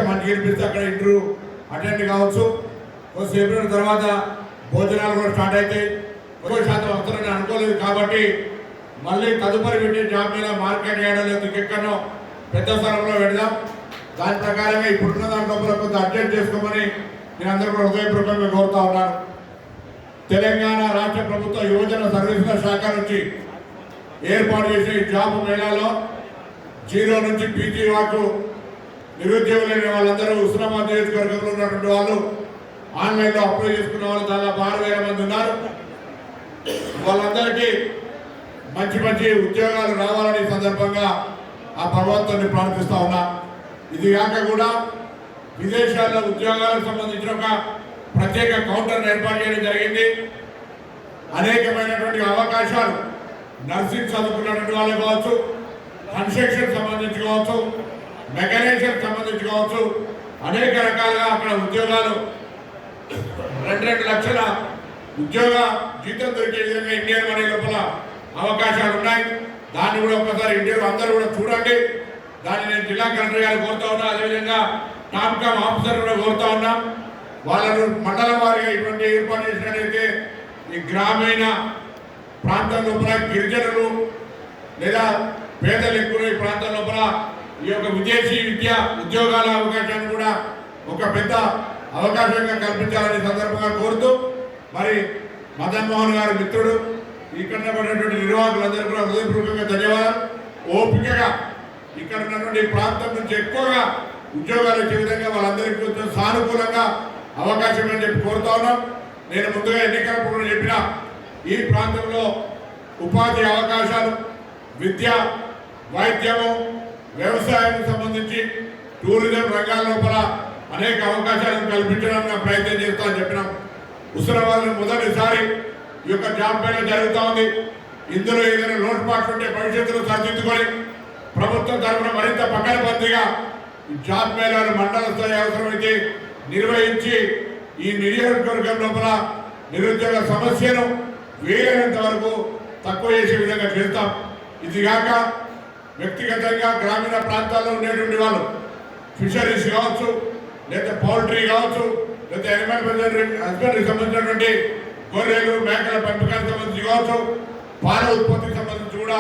మంచి గెలిపిస్తే అక్కడ ఇంటర్వ్యూ అటెండ్ కావచ్చు. కొద్దిసేపు తర్వాత భోజనాలు కూడా స్టార్ట్ అవుతాయి. 1% వస్తారని అనుకోలేదు కాబట్టి మళ్ళీ తదుపరి పెట్టే జాబ్ మీద మార్కెట్ చేయడం లేదు, ఇంకెక్కడో పెద్ద స్థలంలో పెడదాం. దాని ప్రకారంగా ఇప్పుడున్న దాంట్లో కొంత అడ్జస్ట్ చేసుకోమని నేను అందరూ కూడా హృదయపూర్వకంగా కోరుతా ఉన్నాను. తెలంగాణ రాష్ట్ర ప్రభుత్వ యువజన సర్వీసుల శాఖ నుంచి ఏర్పాటు చేసే జాబ్ మేళాలో 0 నుంచి పీజీ వరకు నిరుద్యోగులైన వాళ్ళందరూ హుస్నాబాద్ నియోజకవర్గంలో ఉన్నటువంటి వాళ్ళు ఆన్లైన్లో అప్లై చేసుకున్న వాళ్ళు దాదాపు 6,000 మంది ఉన్నారు. వాళ్ళందరికీ మంచి మంచి ఉద్యోగాలు రావాలని సందర్భంగా ఆ భగవంతుని ప్రార్థిస్తూ ఉన్నా. ఇది కాక కూడా విదేశాల్లో ఉద్యోగాలకు సంబంధించిన ఒక ప్రత్యేక కౌంటర్ను ఏర్పాటు చేయడం జరిగింది. అనేకమైనటువంటి అవకాశాలు నర్సింగ్ చదువుకున్నటువంటి వాళ్ళు కావచ్చు, కన్స్ట్రక్షన్ సంబంధించి కావచ్చు, మెకానిజం సంబంధించి కావచ్చు, అనేక రకాలుగా అక్కడ ఉద్యోగాలు 2 లక్షల ఉద్యోగ జీతం దొరికే విధంగా ఇండియన్ మనీ లోపల అవకాశాలు ఉన్నాయి. దాన్ని కూడా ఒకసారి ఇండియాలో అందరూ కూడా చూడండి. దాన్ని నేను జిల్లా కలెక్టర్ గారు కోరుతా ఉన్నా, అదేవిధంగా టామ్కామ్ ఆఫీసర్ కూడా కోరుతా ఉన్నాం. వాళ్ళను మండల వారిగా ఇటువంటి ఏర్పాటు చేసినట్లయితే ఈ గ్రామీణ ప్రాంతం లోపల గిరిజనులు లేదా పేదలు ఎక్కువ ఈ ప్రాంతం లోపల ఈ యొక్క విదేశీ విద్య ఉద్యోగాల అవకాశాన్ని కూడా ఒక పెద్ద అవకాశంగా కల్పించాలని సందర్భంగా కోరుతూ, మరి మదన్ మోహన్ గారి మిత్రుడు ఇక్కడ ఉన్నటువంటి నిర్వాహకులందరూ కూడా హృదయపూర్వకంగా ధన్యవాదాలు. ఓపికగా ఇక్కడ ఉన్నటువంటి ప్రాంతం నుంచి ఎక్కువగా ఉద్యోగాలు వచ్చే విధంగా వాళ్ళందరికీ కొంచెం సానుకూలంగా అవకాశం అని చెప్పి కోరుతా ఉన్నాం. నేను ముందుగా ఎన్నికలప్పుడు చెప్పిన ఈ ప్రాంతంలో ఉపాధి అవకాశాలు, విద్య, వైద్యము, వ్యవసాయం సంబంధించి టూరిజం రంగాల లోపల అనేక అవకాశాలను కల్పించడానికి ప్రయత్నం చేస్తామని చెప్పినాం. హుస్నాబాద్లో మొదటిసారి ఈ యొక్క జాబ్ మేళా జరుగుతూ ఉంది. ఇందులో ఏదైనా లోటుపాట్లు ఉంటే భవిష్యత్తులో సరిదిద్దుకొని ప్రభుత్వం తరఫున మరింత పకడ్బందీగా ఈ జాబ్ మేళాను మండల స్థాయి అవసరమైతే నిర్వహించి ఈ నియోజకవర్గం లోపల నిరుద్యోగ సమస్యను వీలైనంత వరకు తక్కువ చేసే విధంగా చేస్తాం. ఇది కాక వ్యక్తిగతంగా గ్రామీణ ప్రాంతాల్లో ఉండేటువంటి వాళ్ళు ఫిషరీస్ కావచ్చు, లేదా పౌల్ట్రీ కావచ్చు, లేదా యానిమల్ హస్బెండరీకి సంబంధించినటువంటి గొర్రెలు మేకల పెంపకానికి సంబంధించి కావచ్చు, పాల ఉత్పత్తికి సంబంధించి కూడా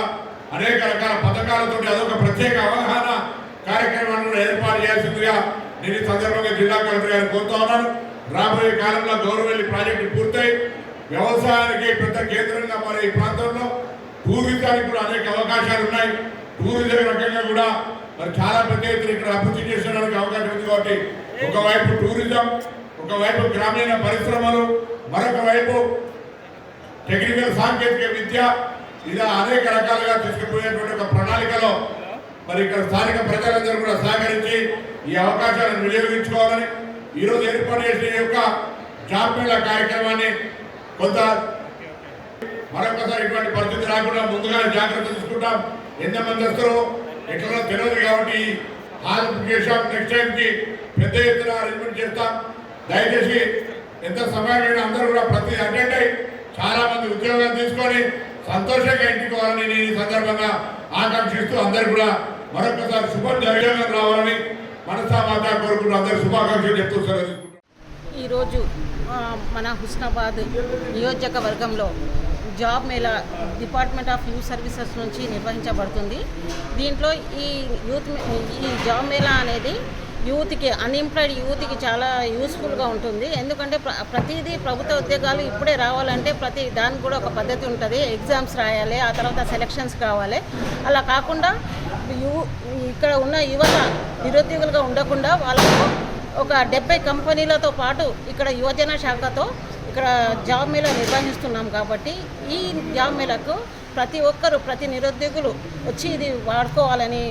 అనేక రకాల పథకాలతో అదొక ప్రత్యేక అవగాహన కార్యక్రమాన్ని కూడా ఏర్పాటు చేయాల్సిందిగా నేను ఈ సందర్భంగా జిల్లా కలెక్టర్ గారిని కోరుతా ఉన్నాను. రాబోయే కాలంలో గౌరవెల్లి ప్రాజెక్టు పూర్తయి వ్యవసాయానికి పెద్ద కేంద్రంగా మరి ఈ ప్రాంతంలో టూరిజానికి కూడా అనేక అవకాశాలు ఉన్నాయి. టూరిజం రకంగా కూడా మరి చాలా పెద్ద ఎత్తున ఇక్కడ అభివృద్ధి చేసడానికి అవకాశం ఉంది. కాబట్టి ఒకవైపు టూరిజం, ఒకవైపు గ్రామీణ పరిశ్రమలు, మరొక వైపు టెక్నికల్ సాంకేతిక విద్య, ఇలా అనేక రకాలుగా తీసుకుపోయేటువంటి ఒక ప్రణాళికలో మరి ఇక్కడ స్థానిక ప్రజలందరూ కూడా సహకరించి ఈ అవకాశాలను వినియోగించుకోవాలని ఈరోజు ఏర్పాటు చేసిన ఈ యొక్క జాబ్ మేళా కార్యక్రమాన్ని కొంత మరొకసారి ఇటువంటి పరిస్థితి రాకుండా ముందుగా జాగ్రత్త తీసుకుంటాం. ఎంతమంది వస్తారో ఎట్లా తెలియదు కాబట్టి హాల్ బుక్ చేసాం. నెక్స్ట్ టైంకి పెద్ద ఎత్తున అరేంజ్మెంట్ చేస్తాం. దయచేసి ఎంత సమయమైనా అందరూ కూడా ప్రతి అటెండ్ అయ్యి చాలా మంది ఉద్యోగాలు తీసుకొని సంతోషంగా ఇంటికోవాలని నేను ఈ సందర్భంగా ఆకాంక్షిస్తూ అందరు కూడా మరొకసారి శుభం జరగడం రావాలని మనసామాట కోరుకుంటూ అందరు శుభాకాంక్షలు చెప్తూ సెలవు. ఈరోజు మన హుస్నాబాద్ నియోజకవర్గంలో job Mela department of youth services నుంచి నిర్వహించబడుతుంది. దీంట్లో ఈ జాబ్ మేళా అనేది యూత్కి, అన్ఎంప్లాయిడ్ యూత్కి చాలా యూస్ఫుల్గా ఉంటుంది. ఎందుకంటే ప్రతిదీ ప్రభుత్వ ఉద్యోగాలు ఇప్పుడే రావాలంటే ప్రతి దానికి కూడా ఒక పద్ధతి ఉంటుంది. ఎగ్జామ్స్ రాయాలి, ఆ తర్వాత సెలక్షన్స్ కావాలి. అలా కాకుండా ఇక్కడ ఉన్న యువత నిరుద్యోగులుగా ఉండకుండా వాళ్ళకు ఒక 70 కంపెనీలతో పాటు ఇక్కడ యువజన శాఖతో ఇక్కడ జాబ్ మేళా నిర్వహిస్తున్నాం. కాబట్టి ఈ జాబ్ మేళాకు ప్రతి ఒక్కరు, ప్రతి నిరుద్యోగులు వచ్చి ఇది వాడుకోవాలని,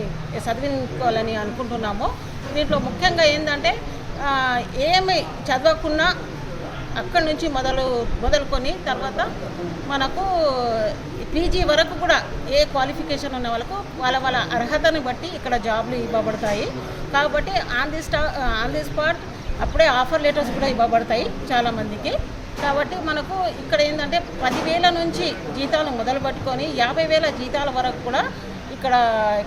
చదివించుకోవాలని అనుకుంటున్నాము. దీంట్లో ముఖ్యంగా ఏంటంటే ఏమి చదవకున్నా అక్కడి నుంచి మొదలుకొని తర్వాత మనకు పీజీ వరకు కూడా ఏ క్వాలిఫికేషన్ ఉన్న వాళ్ళకు వాళ్ళ అర్హతని బట్టి ఇక్కడ జాబ్లు ఇవ్వబడతాయి. కాబట్టి ఆన్ ది స్పాట్ అప్పుడే ఆఫర్ లెటర్స్ కూడా ఇవ్వబడతాయి చాలామందికి. కాబట్టి మనకు ఇక్కడ ఏంటంటే 10,000 నుంచి జీతాలు మొదలు పట్టుకొని 50,000 జీతాల వరకు కూడా ఇక్కడ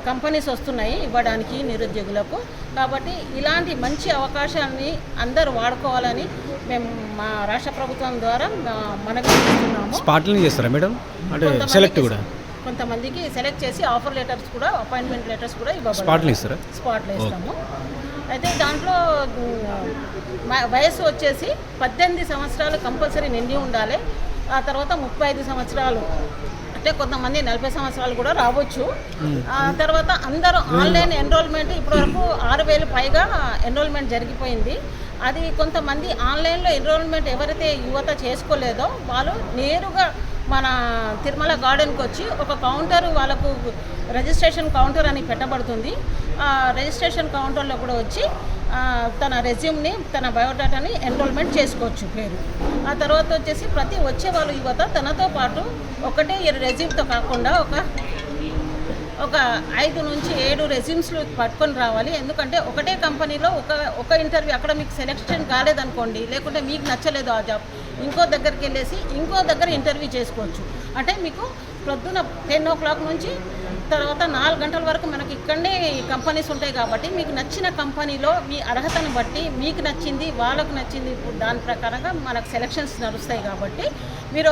కంపెనీస్ వస్తున్నాయి ఇవ్వడానికి నిరుద్యోగులకు. కాబట్టి ఇలాంటి మంచి అవకాశాన్ని అందరూ వాడుకోవాలని మేము మా రాష్ట్ర ప్రభుత్వం ద్వారా మనవి చేస్తున్నాము. స్పాట్లింగ్ చేస్తారా మేడం? అంటే సెలెక్ట్ కూడా కొంతమందికి సెలెక్ట్ చేసి ఆఫర్ లెటర్స్ కూడా, అపాయింట్మెంట్ లెటర్స్ కూడా ఇవ్వబడతాయి. స్పాట్లో ఇస్తాము. అయితే దాంట్లో వయసు వచ్చేసి 18 సంవత్సరాలు కంపల్సరీ నిండి ఉండాలి. ఆ తర్వాత 35 సంవత్సరాలు, అంటే కొంతమంది 40 సంవత్సరాలు కూడా రావచ్చు. ఆ తర్వాత అందరూ ఆన్లైన్ ఎన్రోల్మెంట్ ఇప్పటివరకు 6,000 పైగా ఎన్రోల్మెంట్ జరిగిపోయింది. అది కొంతమంది ఆన్లైన్లో ఎన్రోల్మెంట్ ఎవరైతే యువత చేసుకోలేదో వాళ్ళు నేరుగా మన తిరుమల గార్డెన్కి వచ్చి ఒక కౌంటర్, వాళ్ళకు రిజిస్ట్రేషన్ కౌంటర్ అని పెట్టబడుతుంది. ఆ రిజిస్ట్రేషన్ కౌంటర్లో కూడా వచ్చి తన రెజ్యూమ్ని, తన బయోడాటాని ఎన్రోల్మెంట్ చేసుకోవచ్చు పేరు. ఆ తర్వాత వచ్చేసి ప్రతి వచ్చే వాళ్ళు యువత తనతో పాటు ఒకటే రెజ్యూమ్తో కాకుండా ఒక 5 నుంచి 7 రెజ్యూమ్స్లు పట్టుకొని రావాలి. ఎందుకంటే ఒకటే కంపెనీలో ఒక ఇంటర్వ్యూ అక్కడ మీకు సెలెక్షన్ కాలేదనుకోండి, లేకుంటే మీకు నచ్చలేదు ఆ జాబ్, ఇంకో దగ్గరికి వెళ్ళేసి ఇంకో దగ్గర ఇంటర్వ్యూ చేసుకోవచ్చు. అంటే మీకు ప్రొద్దున 10 o'clock నుంచి తర్వాత 4 గంటల వరకు మనకి ఇక్కడనే కంపెనీస్ ఉంటాయి. కాబట్టి మీకు నచ్చిన కంపెనీలో మీ అర్హతను బట్టి మీకు నచ్చింది, వాళ్ళకు నచ్చింది, దాని ప్రకారంగా మనకు సెలక్షన్స్ నడుస్తాయి. కాబట్టి మీరు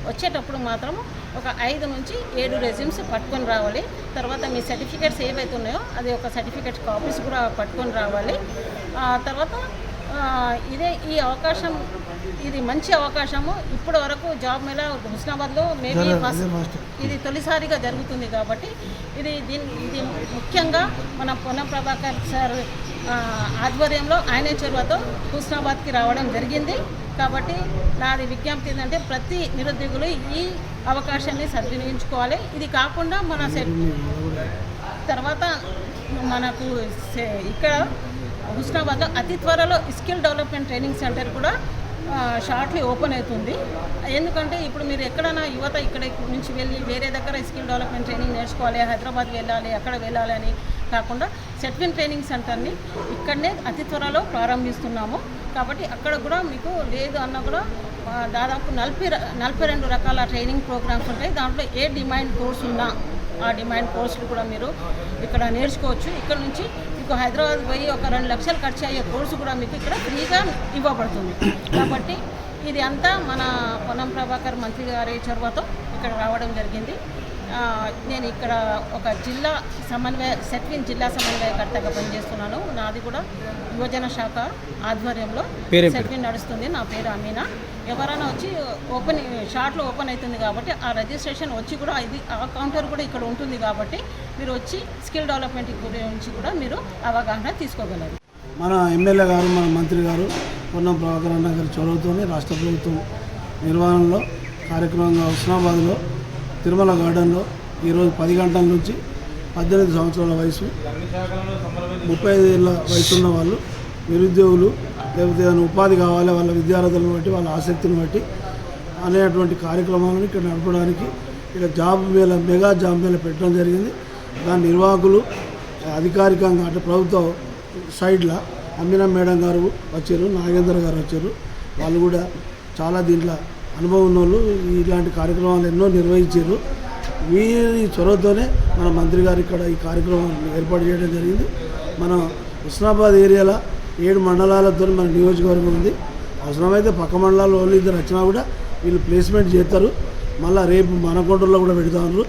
వచ్చేటప్పుడు మాత్రం ఒక 5 నుంచి 7 రెజ్యూమ్స్ పట్టుకొని రావాలి. తర్వాత మీ సర్టిఫికేట్స్ ఏవైతే ఉన్నాయో అది ఒక సర్టిఫికేట్ కాపీస్ కూడా పట్టుకొని రావాలి. తర్వాత ఈ అవకాశం, ఇది మంచి అవకాశము. ఇప్పటి వరకు జాబ్ మేళా హుస్నాబాద్లో మేబీ ఇది తొలిసారిగా జరుగుతుంది. కాబట్టి ఇది ముఖ్యంగా మన పొన్నం ప్రభాకర్ సార్ ఆధ్వర్యంలో ఆయన చొరవతో హుస్నాబాద్కి రావడం జరిగింది. కాబట్టి నాది విజ్ఞప్తి ఏంటంటే ప్రతి నిరుద్యోగులు ఈ అవకాశాన్ని సద్వినియోగించుకోవాలి. ఇది కాకుండా మన తర్వాత మనకు ఇక్కడ హుస్నాబాద్లో అతి త్వరలో స్కిల్ డెవలప్మెంట్ ట్రైనింగ్ సెంటర్ కూడా షార్ట్లీ ఓపెన్ అవుతుంది. ఎందుకంటే ఇప్పుడు మీరు ఎక్కడైనా యువత ఇక్కడ నుంచి వెళ్ళి వేరే దగ్గర స్కిల్ డెవలప్మెంట్ ట్రైనింగ్ నేర్చుకోవాలి, హైదరాబాద్ వెళ్ళాలి, అక్కడ వెళ్ళాలి అని కాకుండా సెట్విన్ ట్రైనింగ్ సెంటర్ని ఇక్కడనే అతి త్వరలో ప్రారంభిస్తున్నాము. కాబట్టి అక్కడ కూడా మీకు లేదు అన్న కూడా దాదాపు 42 రకాల ట్రైనింగ్ ప్రోగ్రామ్స్ ఉంటాయి. దాంట్లో ఏ డిమాండ్ కోర్స్ ఉన్నా ఆ డిమాండ్ కోర్సులు కూడా మీరు ఇక్కడ నేర్చుకోవచ్చు. ఇక్కడ నుంచి మీకు హైదరాబాద్ పోయి ఒక 2 లక్షలు ఖర్చు అయ్యే కోర్సు కూడా మీకు ఇక్కడ ఫ్రీగా ఇవ్వబడుతుంది. కాబట్టి ఇది అంతా మన పొన్నం ప్రభాకర్ మంత్రి గారి చొరవతో ఇక్కడ రావడం జరిగింది. నేను ఇక్కడ ఒక సెట్విన్ జిల్లా సమన్వయకర్తగా పనిచేస్తున్నాను. నాది కూడా యువజన శాఖ ఆధ్వర్యంలో సెట్విన్ నడుస్తుంది. నా పేరు అమీనా. ఎవరైనా వచ్చి షార్ట్లో ఓపెన్ అవుతుంది కాబట్టి ఆ రిజిస్ట్రేషన్ వచ్చి కూడా ఆ కౌంటర్ కూడా ఇక్కడ ఉంటుంది. కాబట్టి మీరు వచ్చి స్కిల్ డెవలప్మెంట్ గురించి కూడా మీరు అవగాహన తీసుకోగలరు. మన ఎమ్మెల్యే గారు, మన మంత్రి గారు పొన్నం ప్రభాకర్ అన్న గారి చొరవతోనే రాష్ట్ర ప్రభుత్వం నిర్వహణలో కార్యక్రమంగా హుస్నాబాద్లో తిరుమల గార్డెన్లో ఈరోజు 10 గంటల నుంచి 18 సంవత్సరాల వయసు, 35 ఏళ్ళ వయసు ఉన్న వాళ్ళు, నిరుద్యోగులు, లేకపోతే ఏదైనా ఉపాధి కావాలి వాళ్ళ విద్యార్థులను బట్టి, వాళ్ళ ఆసక్తిని బట్టి అనేటువంటి కార్యక్రమాలను ఇక్కడ నడపడానికి ఇక్కడ మెగా జాబ్ మేళ పెట్టడం జరిగింది. దాని నిర్వాహకులు అధికారికంగా అంటే ప్రభుత్వ సైడ్లో అమీనా మేడం గారు వచ్చారు, నాగేంద్ర గారు వచ్చారు. వాళ్ళు కూడా చాలా దీంట్లో అనుభవం ఉన్న వాళ్ళు, ఇలాంటి కార్యక్రమాలు ఎన్నో నిర్వహించారు. వీరి చొరవతోనే మన మంత్రి గారు ఇక్కడ ఈ కార్యక్రమాన్ని ఏర్పాటు చేయడం జరిగింది. మన హుస్నాబాద్ ఏరియాలో 7 మండలాలతో మన నియోజకవర్గం ఉంది. అవసరమైతే పక్క మండలాలు వాళ్ళు ఇద్దరు వచ్చినా కూడా వీళ్ళు ప్లేస్మెంట్ చేస్తారు. మళ్ళీ రేపు మన కొండల్లో కూడా పెడతారు.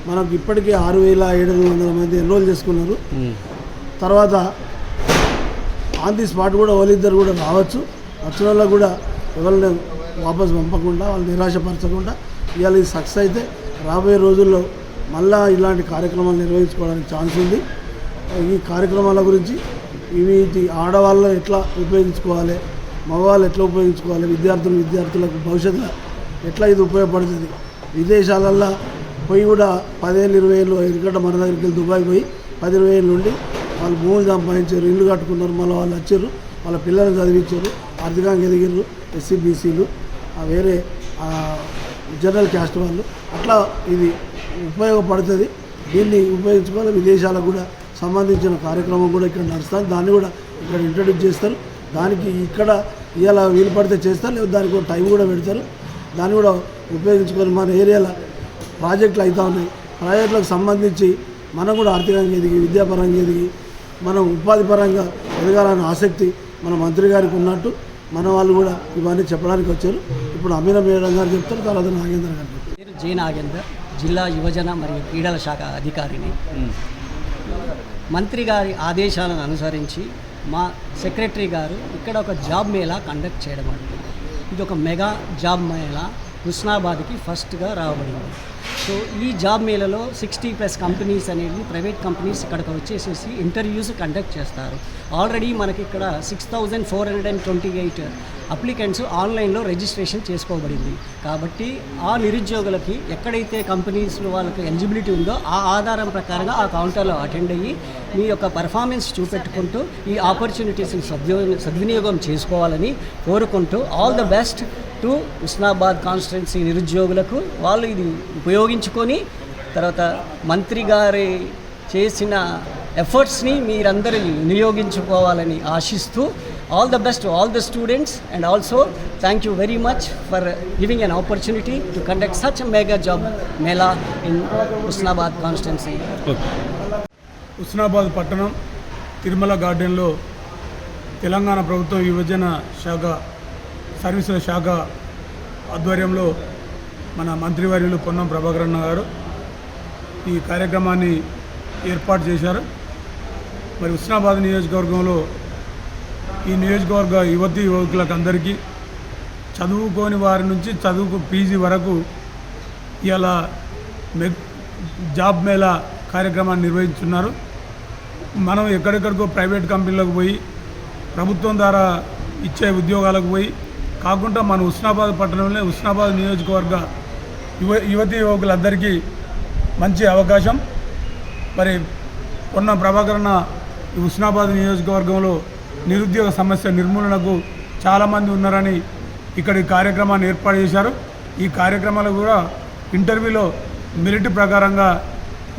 మనకు ఇప్పటికే 6,700 మంది ఎన్రోల్ చేసుకున్నారు. తర్వాత ఆన్ ది స్పాట్ కూడా వాళ్ళిద్దరు కూడా రావచ్చు. వచ్చిన వాళ్ళకు కూడా ఎవరిని వాపసు పంపకుండా, వాళ్ళు నిరాశపరచకుండా ఇవాళ ఇది సక్సెస్ అయితే రాబోయే రోజుల్లో మళ్ళా ఇలాంటి కార్యక్రమాలు నిర్వహించుకోవడానికి ఛాన్స్ ఉంది. ఈ కార్యక్రమాల గురించి వీటి ఆడవాళ్ళు ఎట్లా ఉపయోగించుకోవాలి, మగవాళ్ళు ఎట్లా ఉపయోగించుకోవాలి, విద్యార్థులకు భవిష్యత్తులో ఎట్లా ఇది ఉపయోగపడుతుంది. విదేశాలల్లో పోయి కూడా 10 ఏళ్ళు 20 ఏళ్ళు ఎందుకంటే మన దగ్గరికి వెళ్ళి దుబాయ్ పోయి 10-20 ఏళ్ళు ఉండి వాళ్ళు భూములు సంపాదించారు, ఇల్లు కట్టుకున్నారు, మళ్ళీ వాళ్ళు వచ్చారు, వాళ్ళ పిల్లల్ని చదివించారు, ఆర్థికంగా ఎదిగారు. ఎస్సీ బీసీలు, వేరే జనరల్ క్యాస్ట్ వాళ్ళు, అట్లా ఇది ఉపయోగపడుతుంది. దీన్ని ఉపయోగించుకోవాలి. విదేశాలకు కూడా సంబంధించిన కార్యక్రమం కూడా ఇక్కడ నడుస్తుంది. దాన్ని కూడా ఇక్కడ ఇంట్రడ్యూస్ చేస్తారు. దానికి ఇక్కడ ఇవాళ వీలు పడితే చేస్తారు, లేదా దానికి ఒక టైం కూడా పెడతారు. దాన్ని కూడా ఉపయోగించుకొని మన ఏరియాలో ప్రాజెక్టులు అవుతూ ఉన్నాయి. ప్రైవేట్లకు సంబంధించి మనం కూడా ఆర్థికంగా ఎదిగి విద్యాపరంగా ఎదిగి మనం ఉపాధి పరంగా ఎదగాలనే ఆసక్తి మన మంత్రి గారికి ఉన్నట్టు మన వాళ్ళు కూడా ఇవన్నీ చెప్పడానికి వచ్చారు. ఇప్పుడు అమీన మేడం గారు చెప్తారు, తర్వాత నాగేంద్ర గారు చెప్తారు. పేరు జే నాగేందర్, జిల్లా యువజన మరియు క్రీడల శాఖ అధికారిని. మంత్రి గారి ఆదేశాలను అనుసరించి మా సెక్రటరీ గారు ఇక్కడ ఒక జాబ్ మేళా కండక్ట్ చేయడం అంటుంది. ఇది ఒక మెగా జాబ్ మేళా హుస్నాబాద్కి ఫస్ట్గా రాబడింది. సో ఈ జాబ్ మేళలో 60+ కంపెనీస్ అనేది ప్రైవేట్ కంపెనీస్ ఇక్కడికి వచ్చేసేసి ఇంటర్వ్యూస్ కండక్ట్ చేస్తారు. ఆల్రెడీ మనకి ఇక్కడ 6428 అప్లికెంట్స్ ఆన్లైన్లో రిజిస్ట్రేషన్ చేసుకోబడింది. కాబట్టి ఆ నిరుద్యోగులకి ఎక్కడైతే కంపెనీస్లో వాళ్ళకి ఎలిజిబిలిటీ ఉందో ఆ ఆధారం ప్రకారంగా ఆ కౌంటర్లో అటెండ్ అయ్యి మీ యొక్క పర్ఫార్మెన్స్ చూపెట్టుకుంటూ ఈ ఆపర్చునిటీస్ని సద్వినియోగం చేసుకోవాలని కోరుకుంటూ all the best to Husnabad constituency నిరుద్యోగులకు. వాళ్ళు ఇది ఉపయోగించుకొని తర్వాత మంత్రి గారి చేసిన ఎఫర్ట్స్ని మీరందరూ వినియోగించుకోవాలని ఆశిస్తూ all the best all the students and also thank you very much for giving an opportunity to conduct such mega job Mela in Husnabad constituency. Husnabad పట్టణం తిరుమల గార్డెన్లో తెలంగాణ ప్రభుత్వం యువజన శాఖ సర్వీసుల శాఖ ఆధ్వర్యంలో మన మంత్రివర్యులు పొన్నం ప్రభాకరన్న గారు ఈ కార్యక్రమాన్ని ఏర్పాటు చేశారు. మరి హుస్నాబాద్ నియోజకవర్గంలో ఈ నియోజకవర్గ యువతీ యువకులకు అందరికీ చదువుకోని వారి నుంచి చదువుకు పీజీ వరకు ఇలా జాబ్ మేళా కార్యక్రమాన్ని నిర్వహిస్తున్నారు. మనం ఎక్కడెక్కడికో ప్రైవేట్ కంపెనీలకు పోయి ప్రభుత్వం ద్వారా ఇచ్చే ఉద్యోగాలకు పోయి కాకుండా మన హుస్నాబాద్ పట్టణంలో హుస్నాబాద్ నియోజకవర్గ యువతీ యువకులందరికీ మంచి అవకాశం. మరి పొన్నం ప్రభాకరన్న ఈ హుస్నాబాద్ నియోజకవర్గంలో నిరుద్యోగ సమస్య నిర్మూలనకు చాలామంది ఉన్నారని ఇక్కడి కార్యక్రమాన్ని ఏర్పాటు చేశారు. ఈ కార్యక్రమాలు కూడా ఇంటర్వ్యూలో మెరిట్ ప్రకారంగా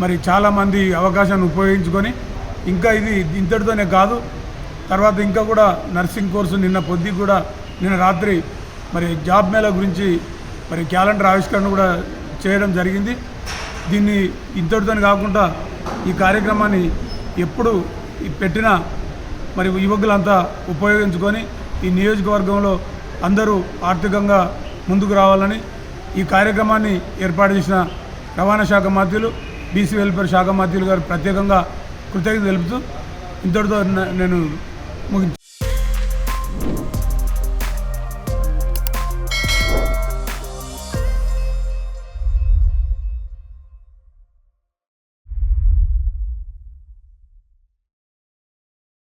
మరి చాలామంది అవకాశాన్ని ఉపయోగించుకొని ఇంకా ఇది ఇంతటితోనే కాదు, తర్వాత ఇంకా కూడా నర్సింగ్ కోర్సు నిన్న రాత్రి మరి జాబ్ మేళా గురించి మరి క్యాలెండర్ ఆవిష్కరణ కూడా చేయడం జరిగింది. దీన్ని ఇంతటితో కాకుండా ఈ కార్యక్రమాన్ని ఎప్పుడు పెట్టినా మరి యువకులంతా ఉపయోగించుకొని ఈ నియోజకవర్గంలో అందరూ ఆర్థికంగా ముందుకు రావాలని ఈ కార్యక్రమాన్ని ఏర్పాటు చేసిన రవాణా శాఖ మంత్రులు బీసీ వెల్ఫేర్ శాఖ మంత్రులు గారు ప్రత్యేకంగా కృతజ్ఞతలు తెలుపుతూ ఇంతటితో నేను ముగించాను.